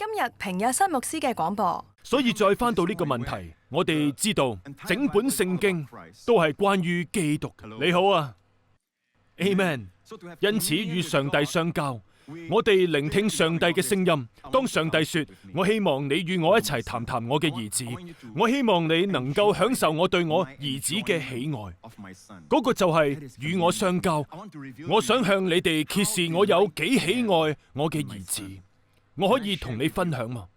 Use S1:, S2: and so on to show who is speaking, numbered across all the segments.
S1: 今日平日新牧師嘅廣播。
S2: 所以再翻到呢個問題，我哋知道整本聖經都係關於基督。你好啊 ，Amen。因此與上帝相交，我哋聆聽上帝嘅聲音。當上帝說：我希望你與我一齊談談我嘅兒子，我希望你能夠享受我對我兒子嘅喜愛。嗰個就係與我相交。我想向你哋揭示我有幾喜愛我嘅兒子。我可以同你分享嗎？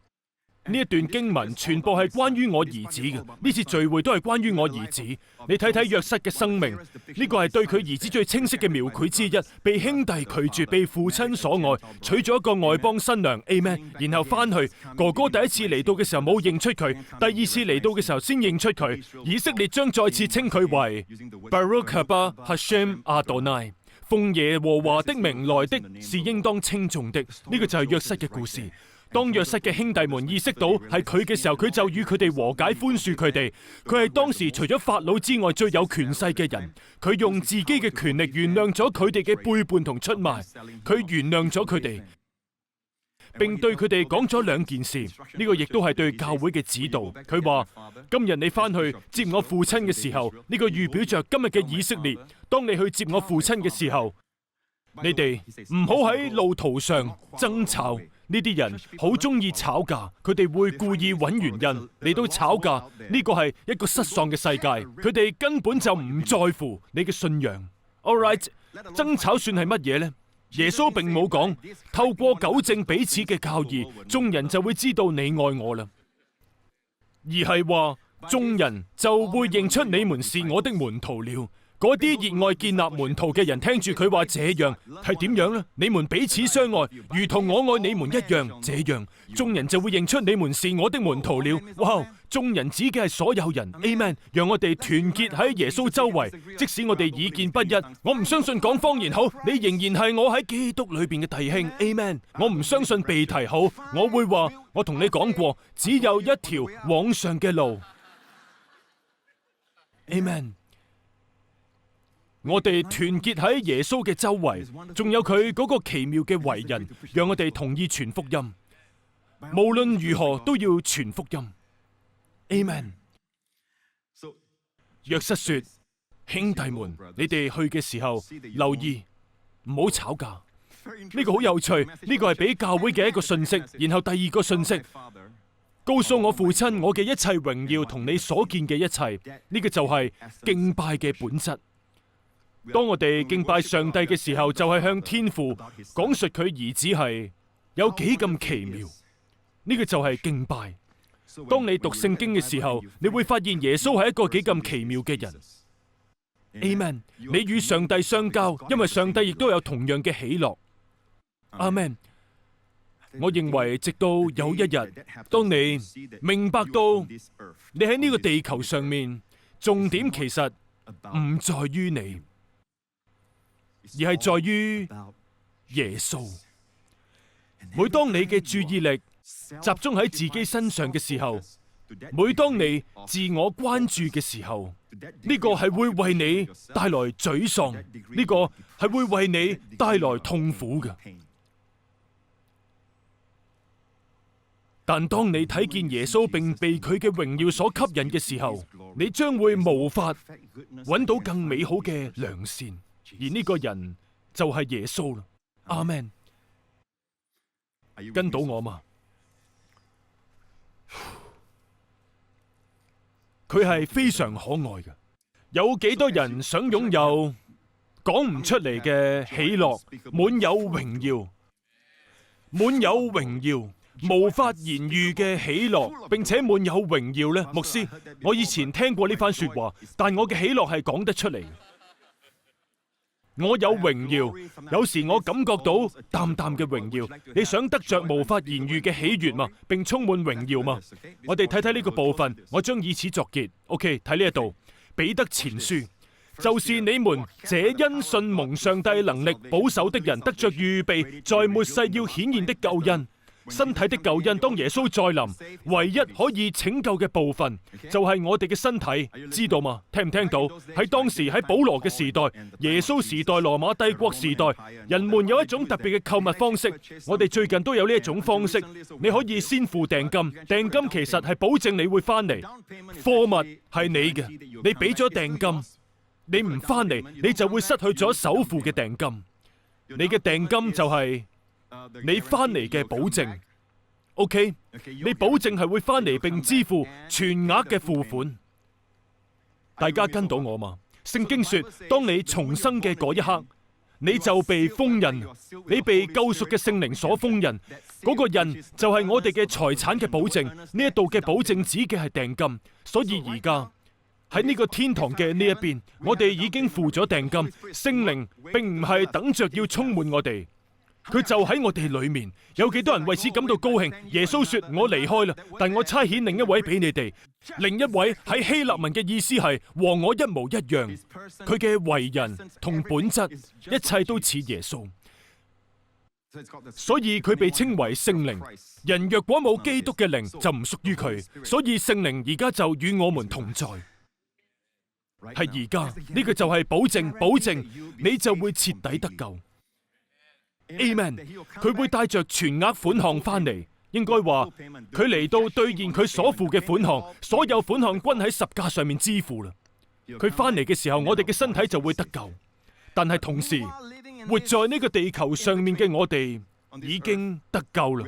S2: 呢一段經文全部係關於我兒子嘅，呢次聚會都係關於我兒子。你睇睇約瑟嘅生命，呢個係對佢兒子最清晰嘅描繪之一。被兄弟拒絕，被父親所愛，娶咗一個外邦新娘 ，Amen。然後翻去，哥哥第一次嚟到嘅時候冇認出佢，第二次嚟到嘅時候先認出佢。以色列將再次稱佢為 Baruch haba Hashem Adonai， 奉耶和華的名來的是應當稱頌的。呢個就係約瑟嘅故事。當約瑟嘅兄弟們意識到係佢嘅時候，佢就與佢哋和解，寬恕佢哋。佢係當時除咗法老之外最有權勢嘅人。佢用自己嘅權力原諒咗佢哋嘅背叛同出賣。佢原諒咗佢哋，並對佢哋講咗兩件事。呢個亦都係對教會嘅指導。佢話：今日你翻去接我父親嘅時候，呢個預表着今日嘅以色列。當你去接我父親嘅時候，你哋唔好喺路途上爭吵。呢啲人好中意吵架，佢哋會故意揾原因嚟到吵架。呢個係一個失喪嘅世界，佢哋根本就唔在乎你嘅信仰。All right， 爭吵算係乜嘢呢？耶穌並冇講透過糾正彼此嘅教義，眾人就會知道你愛我啦，而係話眾人就會認出你們是我的門徒了。嗰啲熱愛建立門徒嘅人，聽住佢話這樣係點樣呢？你們彼此相愛，如同我愛你們一樣，這樣眾人就會認出你們是我的門徒了。哇！眾人指嘅係所有人 ，Amen。讓我哋團結喺耶穌周圍，即使我哋意見不一。我唔相信講方言好，你仍然係我喺基督裏邊嘅弟兄 ，Amen。我唔相信被提好，我會話我同你講過，只有一條往上嘅路 ，Amen。我哋團結喺耶穌嘅周圍，仲有佢嗰個奇妙嘅為人，讓我哋同意傳福音。無論如何都要傳福音。Amen。約瑟說：兄弟們，你哋去嘅時候留意，唔好吵架。呢個好有趣，呢個係俾教會嘅一個信息。然後第二個信息，告訴我父親，我嘅一切榮耀同你所見嘅一切，呢個就係敬拜嘅本質。當我哋敬拜上帝嘅時候，就係向天父講述佢兒子係有幾咁奇妙。呢個就係敬拜。當你讀聖經嘅時候，你會發現耶穌係一個幾咁奇妙嘅人。Amen。你與上帝相交，因為上帝亦都有同樣嘅喜樂。Amen。我認為直到有一日，當你明白到你喺呢個地球上面，重點其實唔在於你，而係在於耶穌。每當你嘅注意力集中喺自己身上嘅時候，每當你自我關注嘅時候，呢個係會為你帶來沮喪，呢個係會為你帶來痛苦嘅。但當你睇見耶穌並被佢嘅榮耀所吸引嘅時候，你將會無法揾到更美好嘅良善。而呢個人就係耶穌啦。阿們，跟到我嘛？佢係非常可愛嘅。有幾多人想擁有講唔出嚟嘅喜樂，滿有榮耀，滿有榮耀，無法言喻嘅喜樂，並且滿有榮耀呢？牧師，我以前聽過呢番說話，但我嘅喜樂係講得出嚟。我有榮耀，有時我感覺到淡淡嘅榮耀。你想得着無法言喻嘅喜悅嘛，並充滿榮耀嘛？我哋睇睇呢個部分，我將以此作結。OK， 睇呢一度，彼得前書，就是你們這因信蒙上帝能力保守的人，得着預備在末世要顯現的救恩。身體的救恩，當耶穌再臨，唯一可以拯救嘅部分就係我哋嘅身體，知道嗎？聽唔聽到？喺當時，喺保羅嘅時代、耶穌時代、羅馬帝國時代，人們有一種特別嘅購物方式。我哋最近都有呢一種方式，你可以先付訂金，訂金其實係保證你會翻嚟，貨物係你嘅，你俾咗訂金，你唔翻嚟，你就會失去咗首付嘅訂金。你嘅訂金就係你翻嚟嘅保證。OK， 你保證係會翻嚟並支付全額嘅付款。大家跟到我嘛？聖經說，當你重生嘅嗰一刻，你就被封印，你被救贖嘅聖靈所封印。嗰個印就係我哋嘅財產嘅保證。呢一度嘅保證指嘅係訂金。所以而家喺呢個天堂嘅呢一邊，我哋已經付咗訂金。聖靈並唔係等着要充滿我哋。佢就喺我哋裏面，有幾多人為此感到高興？耶穌說：我離開啦，但我差遣另一位俾你哋。另一位喺希臘文嘅意思係和我一模一樣，佢嘅為人同本質，一切都似耶穌，所以佢被稱為聖靈。人若果冇基督嘅靈，就唔屬於佢，所以聖靈而家就與我們同在。係而家呢個就係保證你就會徹底得救。Amen， 佢會帶着全額款項翻嚟，應該話佢嚟到兌現佢所付嘅款項，所有款項均喺十架上面支付啦。佢翻嚟嘅時候，我哋嘅身體就會得救。但係同時，活在呢個地球上面嘅我哋已經得救啦。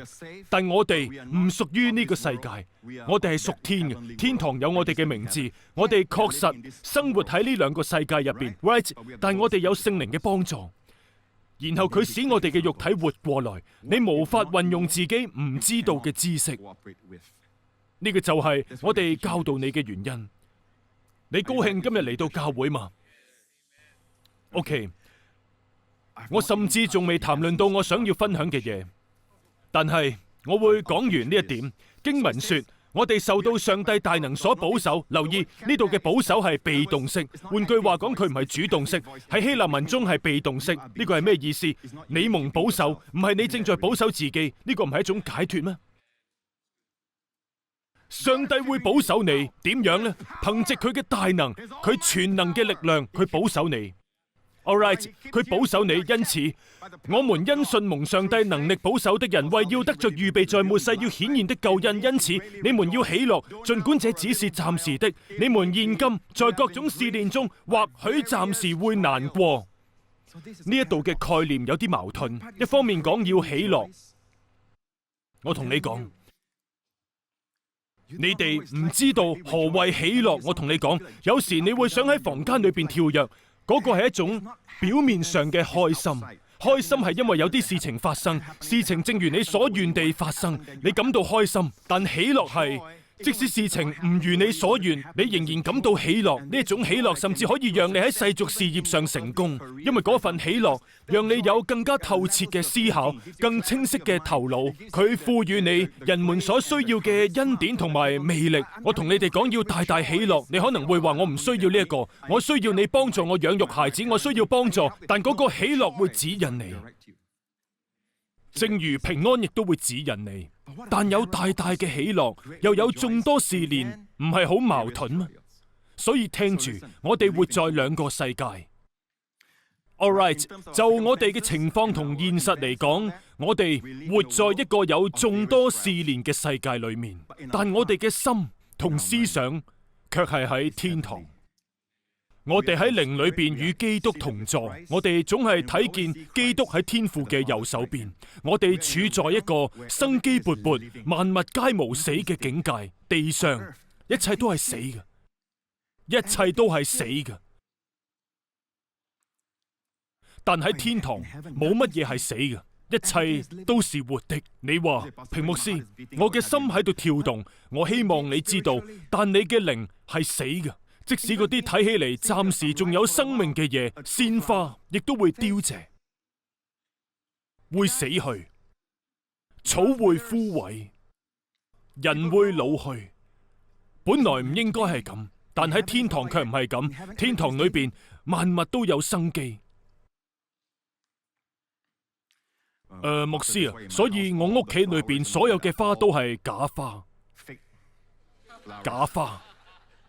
S2: 但我哋唔屬於呢個世界，我哋係屬天嘅，天堂有我哋嘅名字。我哋確實生活喺呢兩個世界入邊 ，right？ 但我哋有聖靈嘅幫助。然後佢使我哋嘅肉體活過來，你無法運用自己唔知道嘅知識，呢個就係我哋教導你嘅原因。你高興今日嚟到教會嘛 ？OK， 我甚至仲未談論到我想要分享嘅嘢，但係我會講完呢一點。經文說，我哋受到上帝大能所保守。留意呢度嘅保守係被動式，換句話講，佢唔係主動式。喺希臘文中係被動式。呢個係咩意思？你蒙保守，唔係你正在保守自己。呢個唔係一種解脫咩？上帝會保守你，點樣呢？憑藉佢嘅大能，佢全能嘅力量，佢保守你。Alright， 佢保守你，因此我們因信蒙上帝能力保守的人，為要得着預備在末世要顯現的救恩。因此你們要喜樂，儘管這只是暫時的。你們現今在各種試煉中，或許暫時會難過。呢一度嘅概念有啲矛盾，一方面講要喜樂，我同你講，你哋唔知道何謂喜樂。我同你講，有時你會想喺房間裏邊跳躍。嗰個係一種表面上嘅開心，開心係因為有啲事情發生，事情正如你所願地發生，你感到開心。但喜樂係，即使事情唔如你所願，你仍然感到喜樂。呢一種喜樂甚至可以讓你喺世俗事業上成功，因為嗰份喜樂讓你有更加透徹嘅思考，更清晰嘅頭腦。佢賦予你人們所需要嘅恩典同埋魅力。我同你哋講要大大喜樂，你可能會話我唔需要呢一個，我需要你幫助我養育孩子，我需要幫助，但嗰個喜樂會指引你，正如平安亦都會指引你。但有大大嘅喜樂，又有眾多試煉，唔係好矛盾嗎？所以聽住，我哋活在兩個世界。Alright， 就我哋嘅情況同現實嚟講，我哋活在一個有眾多試煉嘅世界裏面，但我哋嘅心同思想卻係喺天堂。我哋喺靈裏邊與基督同坐，我哋總係睇見基督喺天父嘅右手邊。我哋處在一個生機勃勃、萬物皆無死嘅境界。地上一切都係死嘅，一切都係死嘅。但喺天堂冇乜嘢係死嘅，一切都是活的。你話平牧師，我嘅心喺度跳動，我希望你知道，但你嘅靈係死嘅。即使嗰啲睇起嚟暫時仲有生命嘅嘢，鮮花亦都會凋謝，會死去，草會枯萎，人會老去。本來唔應該係咁，但喺天堂卻唔係咁。天堂裏邊萬物都有生機。牧師啊，所以我屋企裏邊所有嘅花都係假花。假花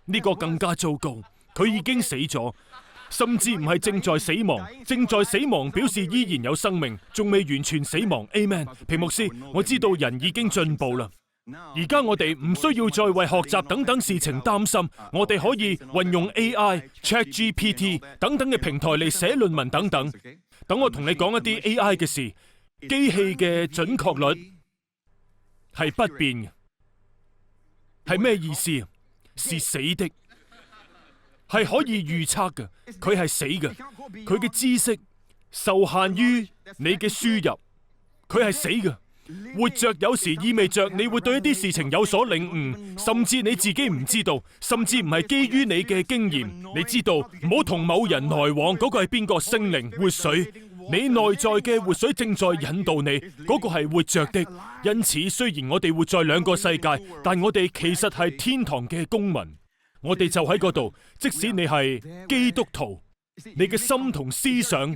S2: 呢個更加糟糕，佢已經死咗，甚至唔係正在死亡，正在死亡表示依然有生命，仲未完全死亡。Amen。皮牧師，我知道人已經進步啦。而家我哋唔需要再為學習等等事情擔心，我哋可以運用 AI、ChatGPT 等等嘅平台嚟寫論文等等。等我同你講一啲 AI 嘅事，機器嘅準確率係不變嘅。係咩意思？是死的，係可以預測嘅，佢係死嘅，佢嘅知識受限於你嘅輸入，佢係死嘅。活着有時意味着你會對一啲事情有所領悟，甚至你自己唔知道，甚至唔係基於你嘅經驗。你知道唔好同某人來往，嗰個係邊個？聖靈活水，你內在嘅活水正在引導你，嗰個係活着的。因此，雖然我哋活在兩個世界，但我哋其實係天堂嘅公民，我哋就喺嗰度。即使你係基督徒，你嘅心同思想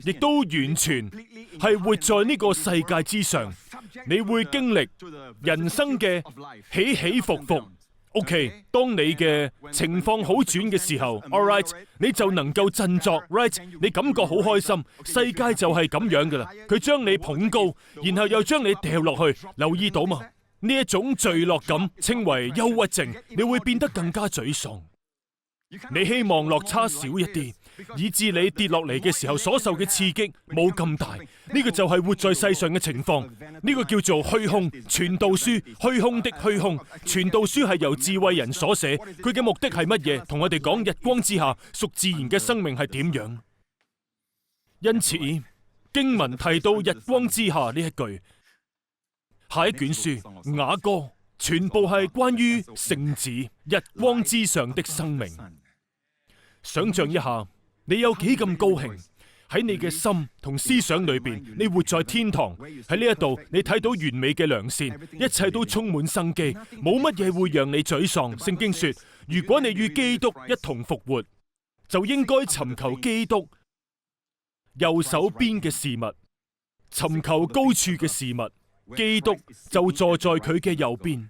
S2: 亦都完全係活在呢個世界之上。你會經歷人生嘅起起伏伏。OK， 當你嘅情況好轉嘅時候 ，all right， 你就能夠振作 ，right， 你感覺好開心。世界就係咁樣噶啦，佢將你捧高，然後又將你掉落去。留意到嘛？呢一種墜落感稱為憂鬱症，你會變得更加沮喪。你希望落差少一啲，以致你跌落嚟嘅時候所受嘅刺激冇咁大。呢個就係活在世上嘅情況。呢個叫做虛空。傳道書，虛空的虛空。傳道書係由智慧人所寫，佢嘅目的係乜嘢？同我哋講日光之下屬自然嘅生命係點樣。因此經文提到日光之下呢一句，下一卷書雅歌全部係關於聖子日光之上的生命。想象一下，你有幾咁高興，喺你嘅心同思想裏邊，你活在天堂。喺呢一度，你睇到完美嘅良善，一切都充滿生機，冇乜嘢會讓你沮喪。聖經說，如果你與基督一同復活，就應該尋求基督右手邊嘅事物，尋求高處嘅事物，基督就坐在佢嘅右邊。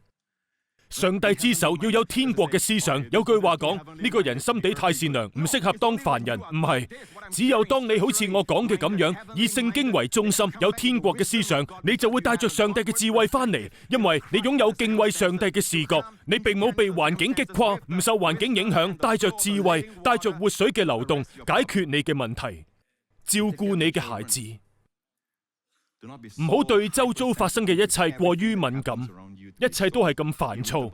S2: 上帝之手要有天國嘅思想。有句話講，呢個人心地太善良，唔適合當凡人。唔係，只有當你好似我講嘅咁樣，以聖經為中心，有天國嘅思想，你就會帶着上帝嘅智慧翻嚟，因為你擁有敬畏上帝嘅視覺，你並冇被環境擊垮，唔受環境影響，帶着智慧，帶着活水嘅流動，解決你嘅問題，照顧你嘅孩子。唔好對周遭發生嘅一切過於敏感，一切都係咁煩躁。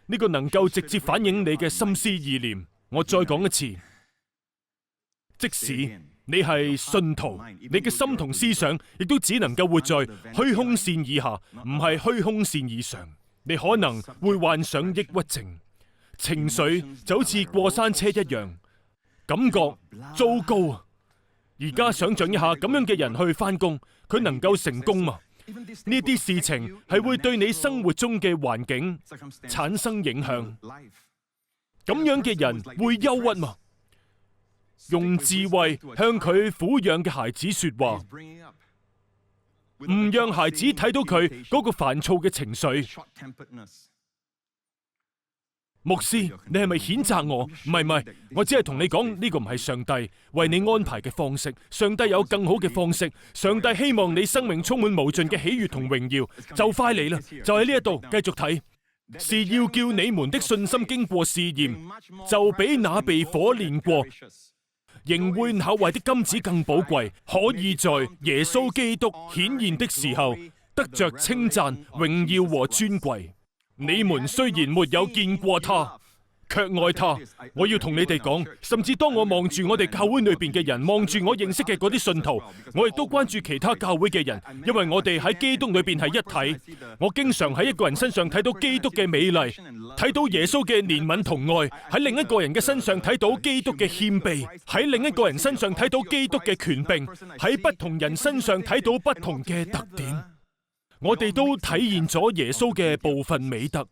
S2: 呢個能夠直接反映你嘅心思意念。我再講一次，即使你係信徒，你嘅心同思想亦都只能夠活在虛空線以下，唔係虛空線以上。你可能會患上抑鬱症，情緒就好似過山車一樣，感覺糟糕啊！而家想象一下，咁樣嘅人去返工，佢能夠成功嗎？呢啲事情係會對你生活中嘅環境產生影響。咁樣嘅人會憂鬱嗎？用智慧向佢撫養嘅孩子說話，唔讓孩子睇到佢嗰個煩躁嘅情緒。牧師，你係咪譴責我？唔係，我只係同你講，呢個唔係上帝為你安排嘅方式。上帝有更好嘅方式。上帝希望你生命充滿無盡嘅喜悅同榮耀。就快嚟啦，就喺呢一度繼續睇，是要叫你們的信心經過試驗，就比那被火煉過仍會朽壞的金子更寶貴，可以在耶穌基督顯現的時候得着稱讚、榮耀和尊貴。你們雖然沒有見過他，卻愛他。我要同你哋講，甚至當我望住我哋教會裏邊嘅人，望住我認識嘅嗰啲信徒，我亦都關注其他教會嘅人，因為我哋喺基督裏邊係一體。我經常喺一個人身上睇到基督嘅美麗，睇到耶穌嘅憐憫同愛；喺另一個人嘅身上睇到基督嘅謙卑，喺另一個人身上睇到基督嘅權柄，喺不同人身上睇到不同嘅特點。我哋都體現咗耶穌嘅部分美德，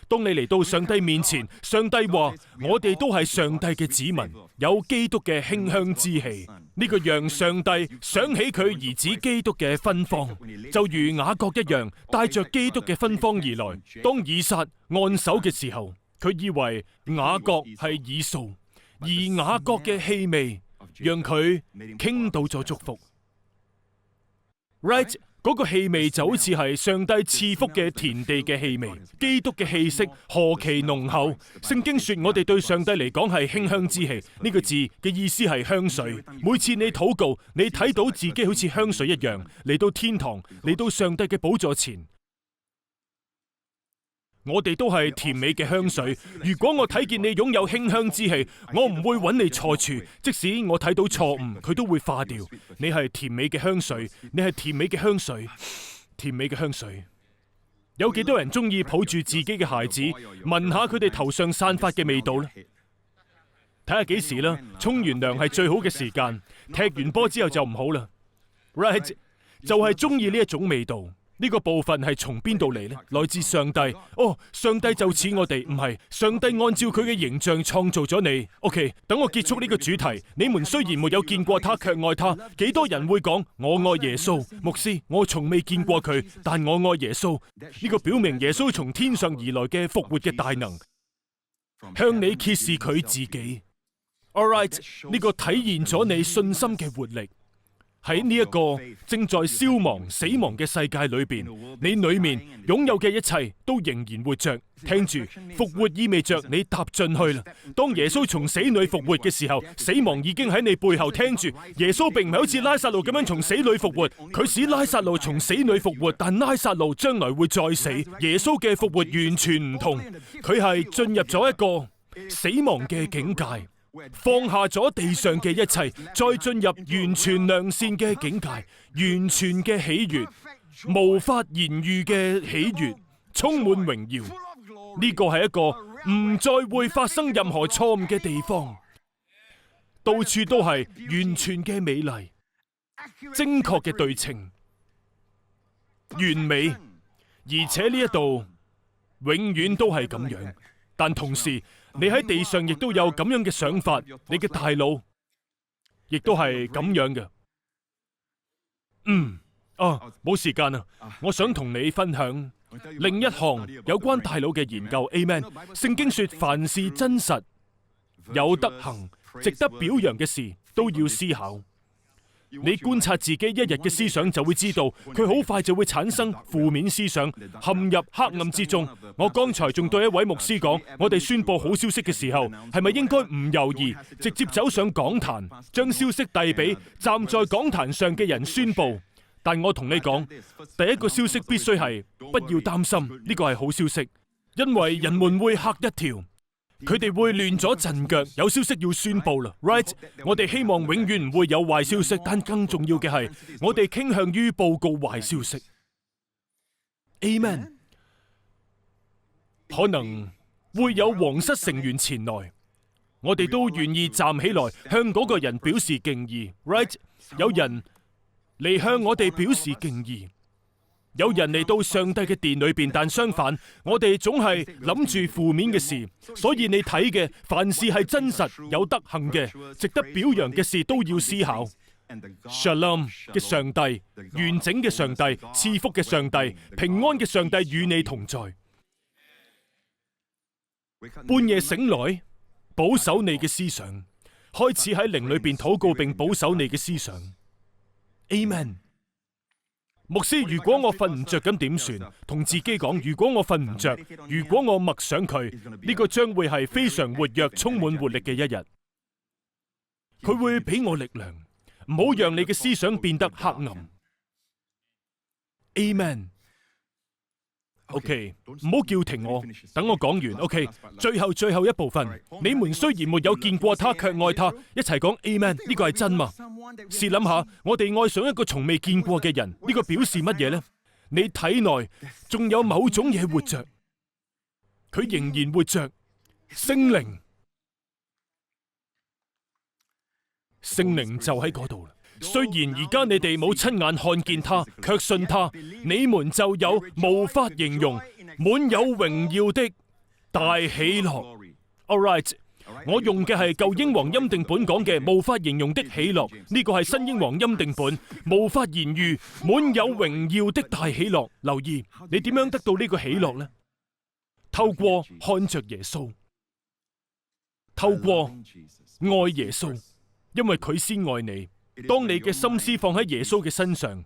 S2: 當你嚟到上帝面前，上帝話我哋都係上帝嘅子民，有基督嘅馨香之氣。呢個讓上帝想起佢兒子基督嘅芬芳，就如雅各一樣，帶着基督嘅芬芳而來。當以撒按手嘅時候，佢以為雅各係以掃，而雅各嘅氣味讓佢傾倒咗祝福。Right？ 嗰個氣味就好似係上帝賜福嘅田地嘅氣味，基督嘅氣息何其濃厚。聖經說我哋對上帝嚟講係馨香之氣，呢個字嘅意思係香水。每次你禱告，你睇到自己好似香水一樣嚟到天堂，嚟到上帝嘅寶座前。我哋都係甜美嘅香水。如果我睇見你擁有馨香之氣，我唔會揾你錯處。即使我睇到錯誤，佢都會化掉。你係甜美嘅香水，你係甜美嘅香水，甜美嘅香水。有幾多人中意抱住自己嘅孩子，聞下佢哋頭上散發嘅味道呢？睇下幾時啦，沖完涼係最好嘅時間，踢完波之後就唔好啦。Right， 就係中意呢一種味道。呢個部分係從邊度嚟呢？來自上帝。哦，上帝就似我哋，唔係，上帝按照佢嘅形象創造咗你。OK， 等我結束呢個主題。你們雖然沒有見過他，卻愛他。幾多人會講我愛耶穌？牧師，我從未見過佢，但我愛耶穌。呢個表明耶穌從天上而來嘅復活嘅大能，向你揭示佢自己。All right， 呢個體現咗你信心嘅活力。喺呢一個正在消亡、死亡嘅世界裏邊，你裏面擁有嘅一切都仍然活着。聽住，復活意味着你踏進去啦。當耶穌從死裏復活嘅時候，死亡已經喺你背後。聽住，耶穌並唔係好似拉撒路咁樣從死裏復活，佢使拉撒路從死裏復活，但拉撒路將來會再死。耶穌嘅復活完全唔同，佢係進入咗一個死亡嘅境界。放下咗地上嘅一切，再進入完全良善嘅境界，完全嘅喜悅，無法言喻嘅喜悅，充滿榮耀。呢個係一個唔再會發生任何錯誤嘅地方，到處都係完全嘅美麗，精確嘅對稱，完美，而且呢一度永遠都係咁樣。但同時，你喺地上亦都有咁樣嘅想法，你嘅大腦亦都係咁樣嘅。冇時間啊！我想同你分享另一項有關大腦嘅研究。Amen。聖經說，凡是真實、有德行、值得表揚嘅事，都要思考。你觀察自己一日嘅思想，就會知道佢好快就會產生負面思想，陷入黑暗之中。我剛才仲對一位牧師講，我哋宣佈好消息嘅時候，係咪應該唔猶豫，直接走上講壇，將消息遞俾站在講壇上嘅人宣佈？但我同你講，第一個消息必須係不要擔心，呢個係好消息，因為人們會嚇一跳。佢哋會亂咗陣腳，有消息要宣佈啦 ，right？ 我哋希望永遠唔會有壞消息，但更重要嘅係，我哋傾向於報告壞消息。Amen。可能會有皇室成員前來，我哋都願意站起來向嗰個人表示敬意 ，right？ 有人嚟向我哋表示敬意。有人嚟到上帝嘅殿裏邊，但相反，我哋總係諗住負面嘅事。所以你睇嘅，凡事係真實、有德行嘅、值得表揚嘅事，都要思考。Shalom 嘅上帝，完整嘅上帝，賜福嘅上帝，平安嘅上帝與你同在。半夜醒來，保守你嘅思想，開始喺靈裏邊禱告並保守你嘅思想。Amen。牧師，如果我瞓唔着咁點算？同自己講，如果我瞓唔着，如果我默想佢，呢個將會係非常活躍、充滿活力嘅一日。佢會俾我力量，唔好讓你嘅思想變得黑暗。Amen。OK， 唔好叫停我，等我講完。OK， 最後一部分，你們雖然沒有見過他，卻愛他。一齊講 Amen， 呢個係真嘛？試諗下，我哋愛上一個從未見過嘅人，呢個表示乜嘢呢？你體內仲有某種嘢活着，佢仍然活着，聖靈就喺嗰度啦。雖然而家你哋冇親眼看見他，卻信他，你們就有無法形容、滿有榮耀的大喜樂。All right， 我用嘅係舊英皇欽定本講嘅無法形容的喜樂，呢個係新英皇欽定本無法言喻、滿有榮耀的大喜樂。留意，你點樣得到呢個喜樂呢？透過看着耶穌，透過愛耶穌，因為佢先愛你。當你嘅心思放喺耶穌嘅身上，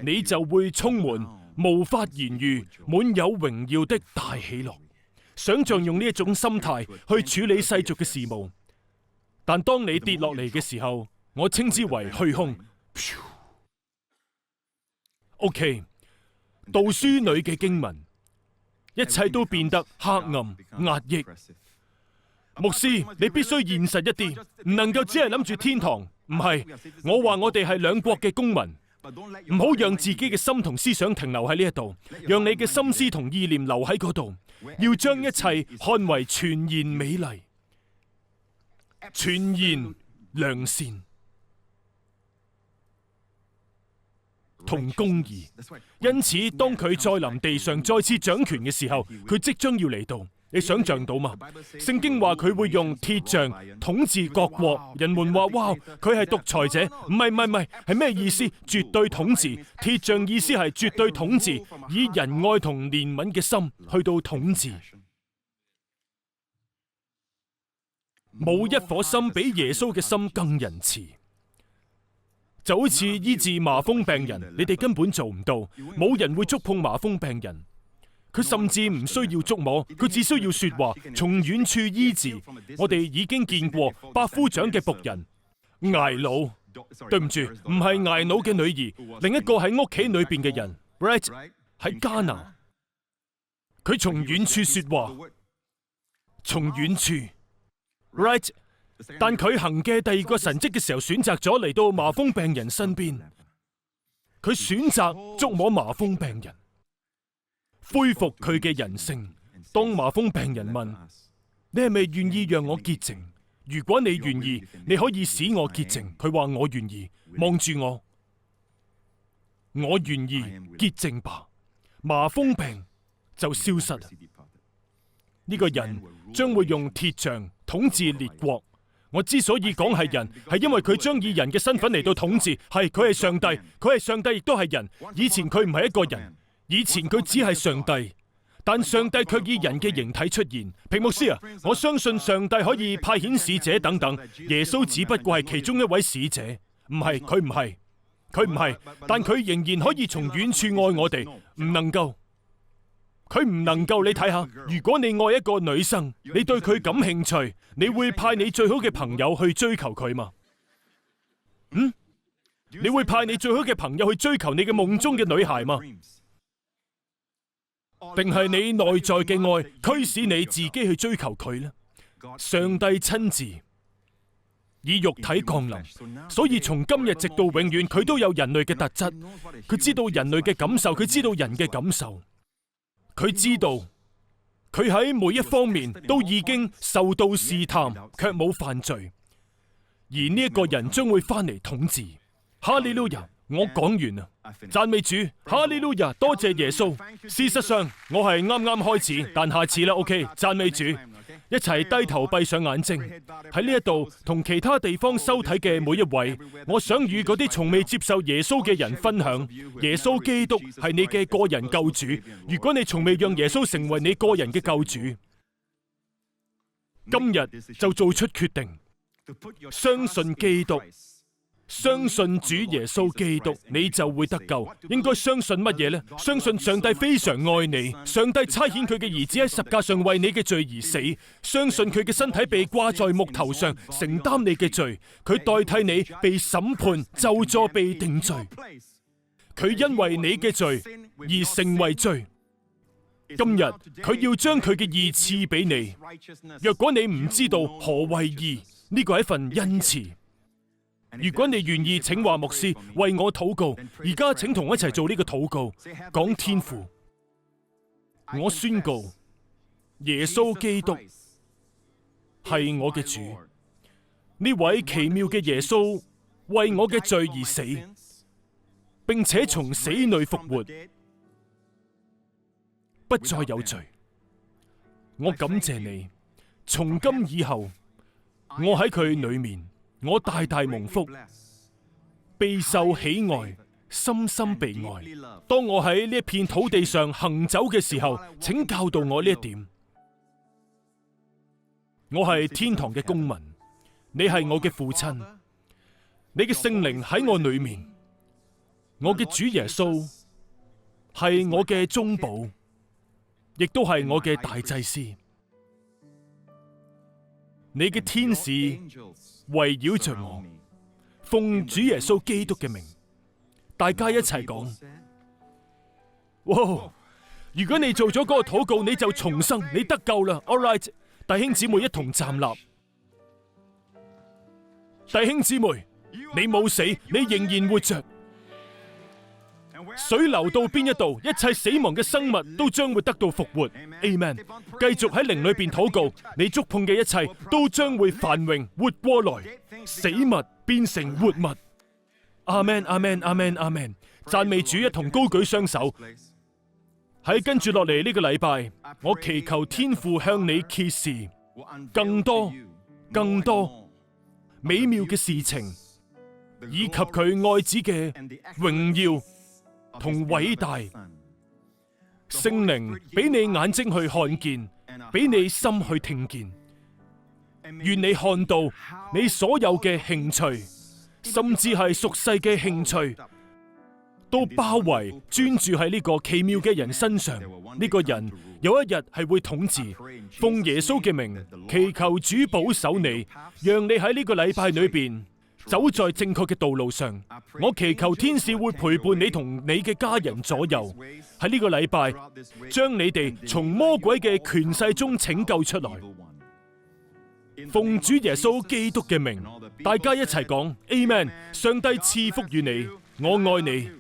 S2: 你就會充滿無法言喻、滿有榮耀的大喜樂。想象用呢一種心態去處理世俗嘅事務，但當你跌落嚟嘅時候，我稱之為虛空。OK， 道書裏嘅經文，一切都變得黑暗壓抑。牧師，你必須現實一啲，唔能夠只係諗住天堂。唔係，我話我哋係兩國嘅公民，唔好讓自己嘅心同思想停留喺呢一度，讓你嘅心思同意念留喺嗰度，要將一切看為全然美麗、全然良善同公義。因此，當佢再臨地上再次掌權嘅時候，佢即將要嚟到。你想象到嘛？聖經話佢會用鐵杖統治各國。人們話：哇，佢係獨裁者。唔係，係咩意思？絕對統治。鐵杖意思係絕對統治，以仁愛同憐憫嘅心去到統治。冇一顆心比耶穌嘅心更仁慈。就好似醫治麻風病人，你哋根本做唔到，冇人會觸碰麻風病人。佢甚至唔需要觸摸，佢只需要說話，從遠處醫治。我哋已經見過百夫長嘅僕人睚魯，對唔住，唔係睚魯嘅女兒，另一個喺屋企裏邊嘅人 ，right 喺迦拿，佢從遠處說話，從遠處 ，right， 但佢行嘅第二個神蹟嘅時候，選擇咗嚟到麻風病人身邊，佢選擇觸摸麻風病人。恢復佢嘅人性。當麻風病人問：你係咪願意讓我潔淨？如果你願意，你可以使我潔淨。佢話：我願意。望住我，我願意潔淨吧。麻風病就消失啦。呢個人將會用鐵杖統治列國。我之所以講係人，係因為佢將以人嘅身份嚟到統治。係，佢係上帝，佢係上帝亦都係人。以前佢唔係一個人。以前佢只係上帝，但上帝卻以人嘅形體出現。平牧師啊，我相信上帝可以派遣使者等等，耶穌只不過係其中一位使者。唔係，佢唔係，佢唔係，但佢仍然可以從遠處愛我哋。唔能夠，佢唔能夠。你睇下，如果你愛一個女生，你對佢感興趣，你會派你最好嘅朋友去追求佢嗎？你會派你最好嘅朋友去追求你嘅夢中嘅女孩嗎？定係你內在嘅愛驅使你自己去追求佢呢？上帝親自以肉體降臨，所以從今日直到永遠，佢都有人類嘅特質。佢知道人類嘅感受，佢知道人嘅感受，佢知道佢喺每一方面都已經受到試探，卻冇犯罪。而呢一個人將會翻嚟統治。哈利路亞！我講完啦，讚美主，哈利路亞，多謝耶穌。事實上，我係啱啱開始，但下次啦 ，OK， 讚美主，一齊低頭閉上眼睛。喺呢一度同其他地方收睇嘅每一位，我想與嗰啲從未接受耶穌嘅人分享，耶穌基督係你嘅個人救主。如果你從未讓耶穌成為你個人嘅救主，今日就做出決定，相信基督。相信主耶穌基督，你就會得救。應該相信乜嘢呢？相信上帝非常愛你，上帝差遣佢嘅兒子喺十架上為你嘅罪而死。相信佢嘅身體被掛在木頭上，承擔你嘅罪，佢代替你被審判，咒詛被定罪。佢因為你嘅罪而成為罪。今日佢要將佢嘅義賜俾你。若果你唔知道何謂義，呢個係一份恩賜。如果你願意，請話牧師為我禱告。而家請同我一齊做呢個禱告，講天父，我宣告耶穌基督係我嘅主，呢位奇妙嘅耶穌為我嘅罪而死，並且從死裏復活，不再有罪。我感謝你，從今以後，我喺佢裏面，我大大蒙福，備受喜愛，深深被愛。當我喺呢一片土地上行走嘅時候，請教導我呢一點。我係天堂嘅公民，你係我嘅父親，你嘅聖靈喺我裏面，我嘅主耶穌係我嘅中保，亦都係我嘅大祭司。你嘅天使圍繞着我，奉主耶穌基督嘅名，大家一齊講：哇！如果你做咗嗰個禱告，你就重生，你得救啦。All right， 弟兄姊妹一同站立。弟兄姊妹，你冇死，你仍然活着。水流到邊一度，一切死亡嘅生物都將會得到復活。Amen。繼續喺靈裏邊禱告，你觸碰嘅一切都將會繁榮活過來，死物變成活物。阿們，阿們，阿們，阿們。讚美主，一同高舉雙手。喺跟住落嚟呢個禮拜，我祈求天父向你揭示更多、更多美妙嘅事情，以及佢愛子嘅榮耀同偉大。聖靈俾你眼睛去看見，俾你心去聽見。願你看到你所有嘅興趣，甚至係屬世嘅興趣，都包圍專注喺呢個奇妙嘅人身上。呢個人有一日係會統治。奉耶穌嘅名，祈求主保守你，讓你喺呢個禮拜裏邊走在正確嘅道路上。我祈求天使會陪伴你同你嘅家人左右，喺呢個禮拜將你哋從魔鬼嘅權勢中拯救出來。奉主耶穌基督嘅名，大家一齊講 Amen。上帝賜福於你，我愛你。